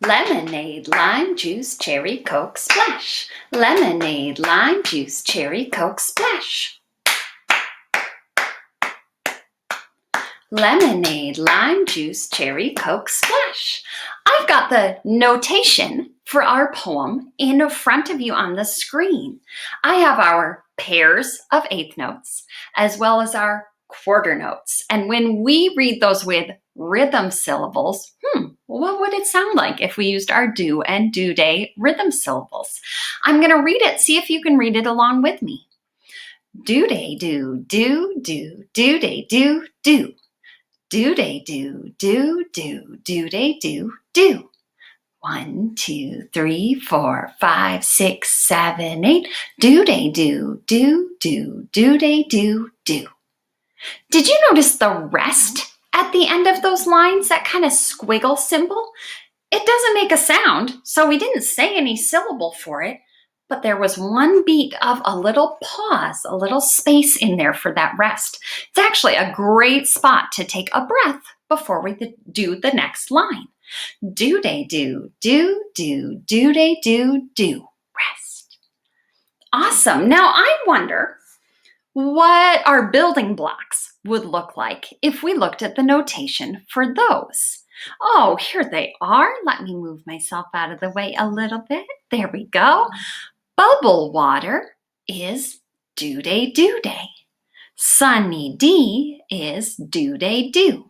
Lemonade, lime juice, cherry, Coke, splash. Lemonade, lime juice, cherry, Coke, splash. Lemonade, lime juice, cherry, Coke, splash. I've got the notation for our poem in front of you on the screen. I have our pairs of eighth notes as well as our quarter notes. And when we read those with rhythm syllables, what would it sound like if we used our do and do day rhythm syllables? I'm going to read it. See if you can read it along with me. Do day do, do day do, do. Do day do, do day do, do. 1, 2, 3, 4, 5, 6, 7, 8. Do day do, do day do, do. Did you notice the rest at the end of those lines, that kind of squiggle symbol? It doesn't make a sound, so we didn't say any syllable for it, but there was one beat of a little pause, a little space in there for that rest. It's actually a great spot to take a breath before we do the next line. Do day do, do day do, do. Rest. Awesome. Now I wonder what our building blocks would look like if we looked at the notation for those. Oh, here they are. Let me move myself out of the way a little bit. There we go. Bubble water is do day do day. Sunny D is do day do.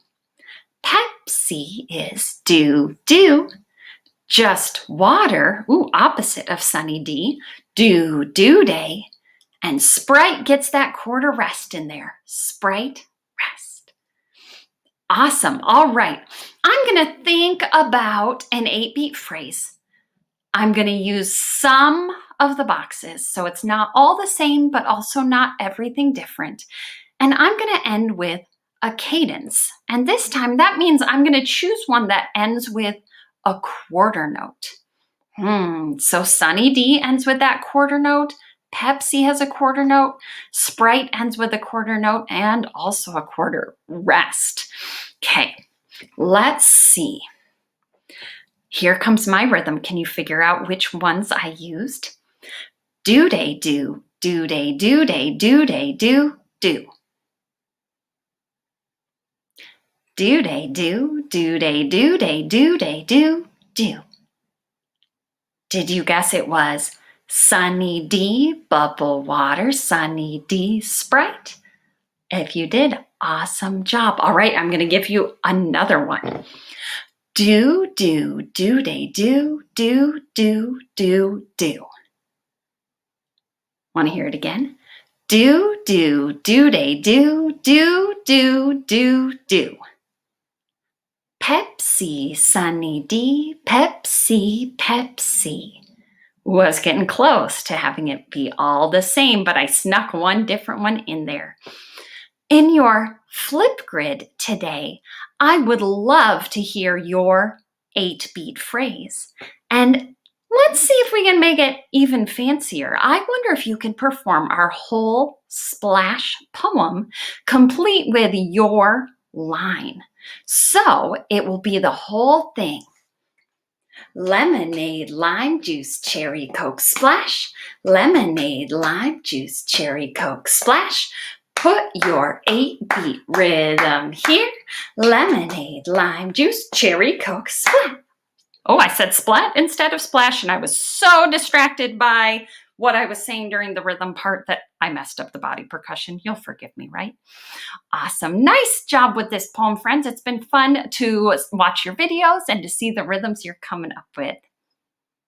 Pepsi is do do. Just water, opposite of Sunny D, do day. And Sprite gets that quarter rest in there. Sprite, rest. Awesome. All right. I'm going to think about an 8-beat phrase. I'm going to use some of the boxes, so it's not all the same, but also not everything different. And I'm going to end with a cadence. And this time that means I'm going to choose one that ends with a quarter note. So Sunny D ends with that quarter note. Pepsi has a quarter note, Sprite ends with a quarter note, and also a quarter rest. Okay, let's see. Here comes my rhythm. Can you figure out which ones I used? Do day do, do day do day, do day do, do. Do day do, do day do day, do day do, do. Did you guess it was Sunny D, bubble water, Sunny D, Sprite? If you did, awesome job. All right, I'm going to give you another one. Do day do, do do. Want to hear it again? Do day do, do do. Pepsi, Sunny D, Pepsi, Pepsi. I was getting close to having it be all the same, but I snuck one different one in there. In your flip grid today, I would love to hear your 8-beat phrase. And let's see if we can make it even fancier. I wonder if you can perform our whole splash poem complete with your line. So it will be the whole thing. Lemonade, lime juice, cherry, Coke, splash. Lemonade, lime juice, cherry, Coke, splash. Put your 8-beat rhythm here. Lemonade, lime juice, cherry, Coke, splat. Oh, I said splat instead of splash, and I was so distracted by what I was saying during the rhythm part that I messed up the body percussion. You'll forgive me, right? Awesome. Nice job with this poem, friends. It's been fun to watch your videos and to see the rhythms you're coming up with.